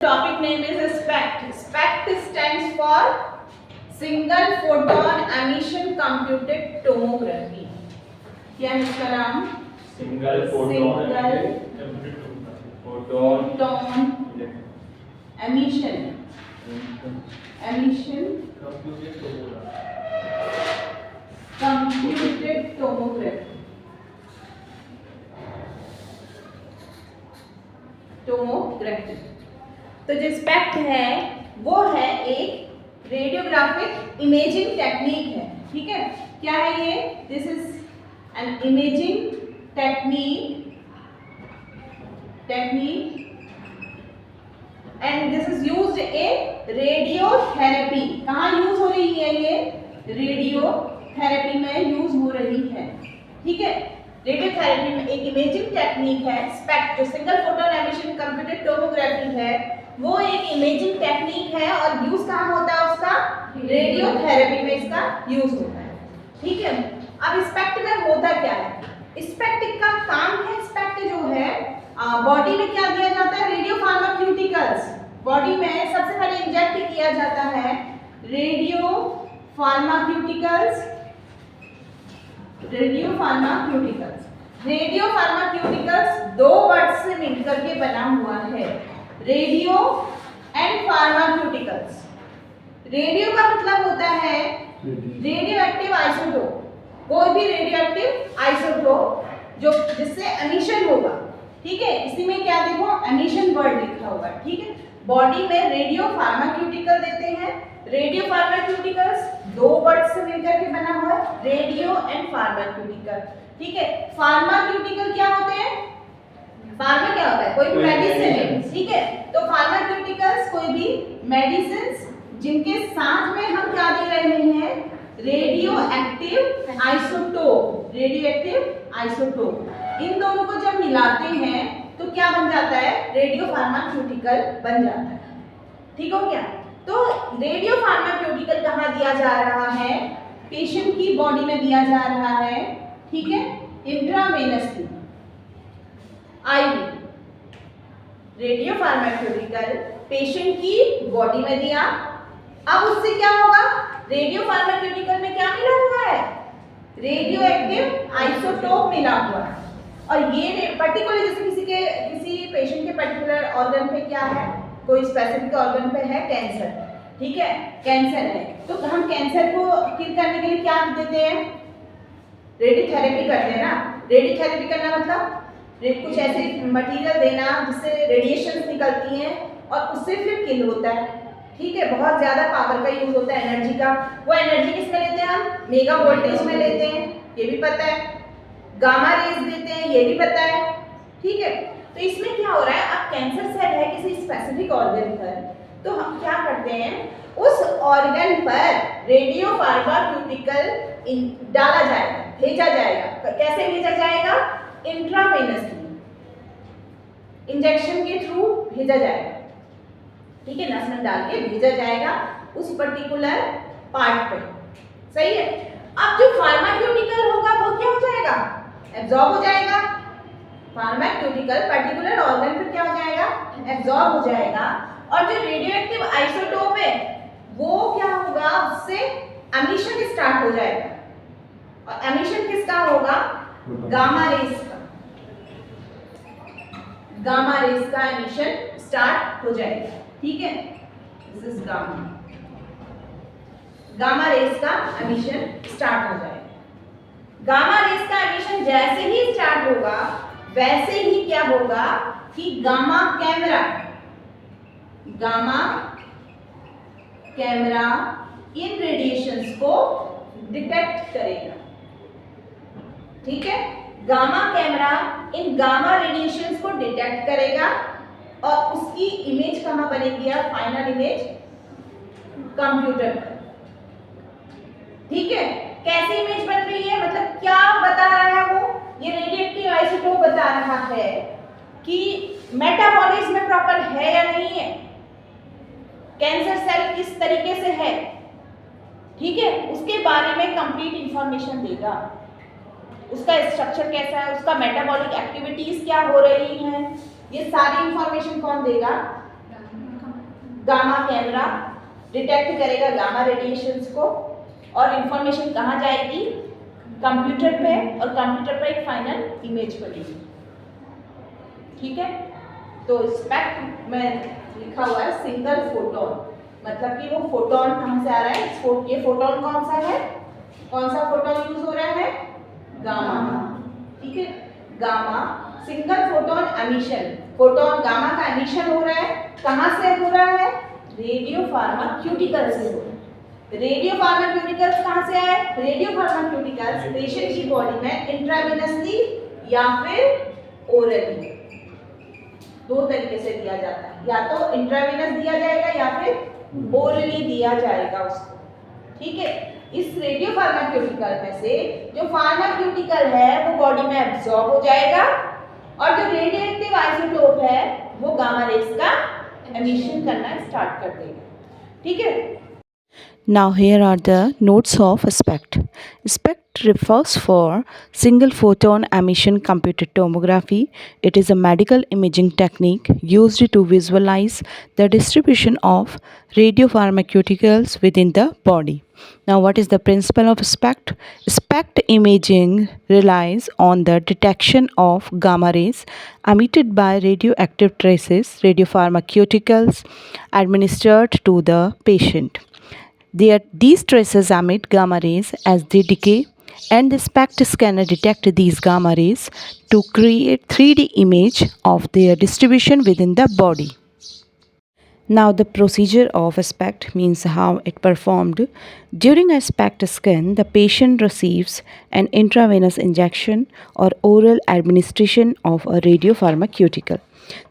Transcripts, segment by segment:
Topic name is SPECT. SPECT stands for Single Photon Emission Computed Tomography. क्या है इसका नाम? Single photon emission computed tomography. तो जो स्पेक्ट है वो है एक रेडियोग्राफिक इमेजिंग टेक्निक है। ठीक है, क्या है ये? This is an imaging technique and this is used in radiotherapy. कहाँ यूज हो रही है ये? रेडियोथेरेपी में यूज हो रही है। ठीक है, रेडियोथेरेपी में एक इमेजिंग टेक्निक है स्पेक्ट, जो single photon emission computed tomography है, वो एक इमेजिंग टेक्निक है और यूज कहाँ होता है उसका? रेडियोथेरेपी में इसका यूज होता है। ठीक है, अब स्पेक्ट में होता क्या है? स्पेक्ट का काम है, स्पेक्ट जो है बॉडी में क्या दिया जाता है? रेडियो फार्मास्यूटिकल्स बॉडी में सबसे पहले इंजेक्ट किया जाता है। रेडियो फार्मास्यूटिकल्स दो वर्ड से मिलकर के बना हुआ है, रेडियो एंड फार्मास्यूटिकल्स। रेडियो का मतलब होता है रेडियो एक्टिव आइसोटोप, कोई भी रेडियो एक्टिव आइसोटोप जो जिससे एमिशन होगा। ठीक है, इसी में क्या देखो एमिशन वर्ड लिखा हुआ है। ठीक है, बॉडी में रेडियो फार्मास्यूटिकल देते हैं। रेडियो फार्मास्यूटिकल्स दो वर्ड से मिलकर के बना हुआ है, रेडियो एंड फार्मास्यूटिकल। ठीक है, फार्मास्यूटिकल क्या होते हैं? फार्मा क्या होता है? कोई मेडिसिन है। ठीक है, तो फार्मास्यूटिकल्स कोई भी मेडिसिन जिनके साथ में हम क्या दे रहे हैं? Radio active isotope. इन दोनों को जब मिलाते हैं तो क्या बन जाता है? रेडियो फार्मास्यूटिकल बन जाता है। ठीक हो गया? तो रेडियो फार्मास्यूटिकल कहाँ दिया जा रहा है? पेशेंट की बॉडी में दिया जा रहा है। ठीक है, intravenously IV radio pharmaceutical patient की बॉडी में दिया। अब उससे क्या होगा? रेडियो फार्मास्यूटिकल में क्या मिला हुआ है? रेडियो एक्टिव आइसोटोप मिला हुआ है। और ये पर्टिकुलर जैसे किसी पेशेंट के पर्टिकुलर ऑर्गन पे क्या है, कोई स्पेसिफिक ऑर्गन पे है कैंसर। ठीक है, कैंसर है तो हम कैंसर को किल करने के लिए क्या देते हैं? रेडियोथेरेपी करते हैं ना। रेडियोथेरेपी करना मतलब कुछ ऐसे मटेरियल देना जिससे रेडिएशन निकलती हैं और उससे फिर किल होता है। ठीक है, बहुत ज्यादा पावर का यूज होता है, एनर्जी का। वो एनर्जी किस में लेते हैं हम? मेगा वोल्टेज में लेते हैं, ये भी पता है। गामा रेज देते हैं, ये भी पता है। ठीक है, तो इसमें क्या हो रहा है? अब कैंसर सेल है किसी स्पेसिफिक ऑर्गन पर, तो हम क्या करते हैं? उस ऑर्गन पर रेडियो फार्मास्यूटिकल डाला जाएगा, भेजा जाएगा। कैसे भेजा जाएगा? इंट्रावेनसली, इंजेक्शन के थ्रू भेजा जाएगा। ठीक है, नस में डाल के भेजा जाएगा उस पर्टिकुलर पार्ट पे। सही है, अब जो फार्मास्यूटिकल होगा वो क्या हो जाएगा? एब्जॉर्ब हो जाएगा। फार्मास्यूटिकल पर्टिकुलर ऑर्गन पे क्या हो जाएगा? एब्जॉर्ब हो जाएगा। और जो रेडियोएक्टिव आइसोटोप है वो क्या होगा? उससे एमिशन स्टार्ट हो जाएगा। और एमिशन किसका होगा? गामा रेज का एमिशन स्टार्ट हो जाएगा। ठीक है, दिस इज गामा रेज का एमिशन स्टार्ट हो जाएगा। गामा रेज का एमिशन जैसे ही स्टार्ट होगा वैसे ही क्या होगा कि गामा कैमरा इन रेडिएशंस को डिटेक्ट करेगा। ठीक है, गामा कैमरा इन गामा रेडिएशंस को डिटेक्ट करेगा और उसकी इमेज कहाँ बनेगी? या फाइनल इमेज कंप्यूटर पर। ठीक है, कैसे इमेज बन रही है? मतलब क्या बता रहा है वो? ये रेडियोएक्टिव आइसोटोप बता रहा है कि मेटाबॉलिज्म में प्रॉपर है या नहीं है, कैंसर सेल किस तरीके से है। ठीक है, उसके बारे में कंप्लीट इंफॉर्मेशन देगा। उसका स्ट्रक्चर कैसा है, उसका मेटाबॉलिक एक्टिविटीज क्या हो रही हैं, ये सारी इंफॉर्मेशन कौन देगा? गामा कैमरा डिटेक्ट करेगा गामा रेडिएशंस को और इंफॉर्मेशन कहाँ जाएगी, कंप्यूटर पे, और कंप्यूटर पे एक फाइनल इमेज बनेगी। ठीक है, तो स्पेक्ट में लिखा हुआ है सिंगल फोटोन, मतलब कि वो फोटोन कहाँ से आ रहा है, ये फोटोन कौन सा है, कौन सा फोटोन यूज हो रहा है, गामा। ठीक है, gamma single photon emission, photon gamma का एमिशन हो रहा है, कहाँ से हो रहा है, रेडियो फार्माक्यूटिकल से हो रहा है। रेडियो फार्माक्यूटिकल्स कहाँ से आए, रेडियो फार्माक्यूटिकल्स पेशेंट की बॉडी में इंट्रावेनसली या फिर ओरली, दो तरीके से दिया जाता है, या तो इंट्रावेनस दिया जाएगा या फिर ओरली दिया जाएगा उसको। ठीक है, इस रेडियो फार्माक्यूटिकल में से जो फार्माक्यूटिकल है वो बॉडी में एब्जॉर्ब हो जाएगा और जो रेडियो एक्टिव आइसोटोप है वो गामा रेज का एमिशन करना स्टार्ट कर देगा। ठीक है, Now here are the notes of SPECT. SPECT refers for single photon emission computed tomography. It is a medical imaging technique used to visualize the distribution of radiopharmaceuticals within the body. Now what is the principle of SPECT? SPECT imaging relies on the detection of gamma rays emitted by radioactive traces, radiopharmaceuticals administered to the patient. These traces emit gamma rays as they decay, and the SPECT scanner detects these gamma rays to create 3D image of their distribution within the body. Now the procedure of a SPECT means how it performed. During a SPECT scan, the patient receives an intravenous injection or oral administration of a radiopharmaceutical.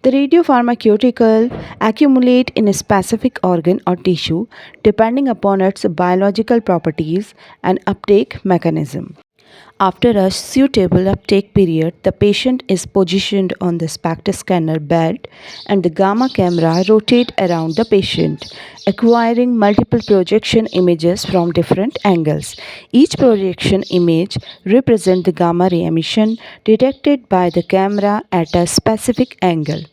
The radiopharmaceutical accumulate in a specific organ or tissue depending upon its biological properties and uptake mechanism. After a suitable uptake period, the patient is positioned on the SPECT scanner bed and the gamma camera rotate around the patient, acquiring multiple projection images from different angles. Each projection image represents the gamma ray emission detected by the camera at a specific angle.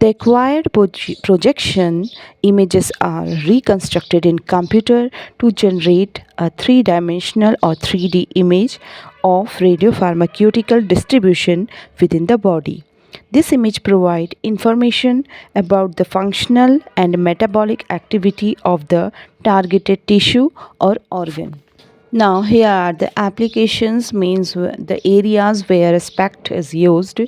The acquired projection images are reconstructed in computer to generate a three-dimensional or 3D image of radiopharmaceutical distribution within the body. This image provides information about the functional and metabolic activity of the targeted tissue or organ. Now here are the applications, means the areas where SPECT is used.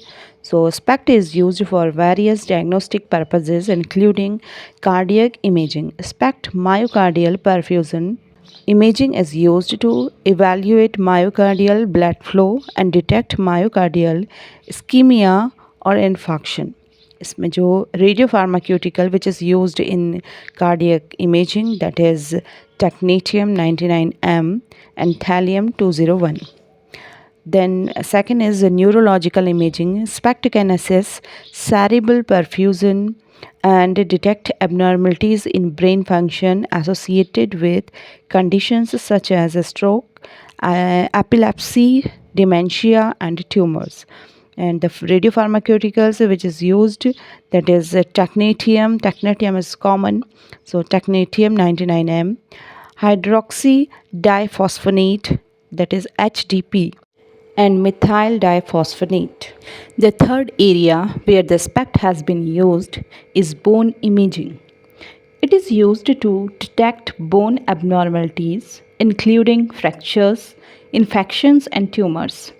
So SPECT is used for various diagnostic purposes including cardiac imaging. SPECT myocardial perfusion imaging is used to evaluate myocardial blood flow and detect myocardial ischemia or infarction. इसमें जो radio pharmaceutical which is used in cardiac imaging that is technetium 99M and thallium 201. Then second is neurological imaging. SPECT can assess cerebral perfusion and detect abnormalities in brain function associated with conditions such as stroke, epilepsy, dementia and tumors. And the radiopharmaceuticals which is used, that is technetium is common, so technetium 99M, hydroxy diphosphonate, that is HDP, and methyl diphosphonate. The third area where the SPECT has been used is bone imaging. It is used to detect bone abnormalities including fractures, infections and tumors.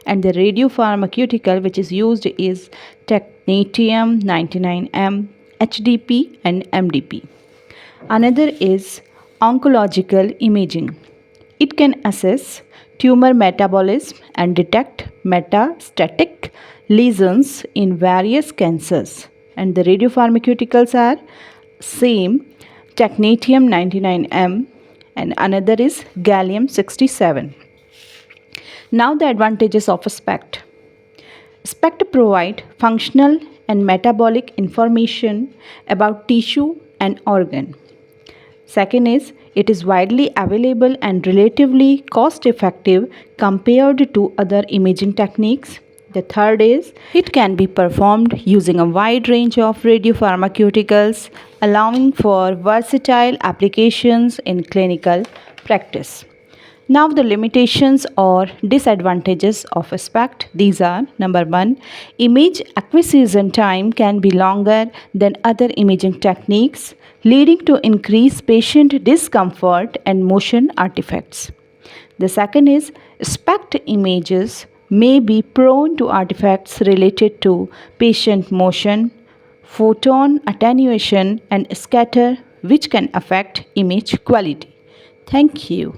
And the radiopharmaceutical which is used is technetium 99M, HDP and MDP. Another is oncological imaging. It can assess tumor metabolism and detect metastatic lesions in various cancers. And the radiopharmaceuticals are same technetium 99M and another is gallium 67. Now the advantages of a SPECT. SPECT provide functional and metabolic information about tissue and organ. Second is, it is widely available and relatively cost effective compared to other imaging techniques. The third is it can be performed using a wide range of radiopharmaceuticals, allowing for versatile applications in clinical practice. Now, the limitations or disadvantages of SPECT, these are: number one, image acquisition time can be longer than other imaging techniques, leading to increased patient discomfort and motion artifacts. The second is SPECT images may be prone to artifacts related to patient motion, photon attenuation, and scatter, which can affect image quality. Thank you.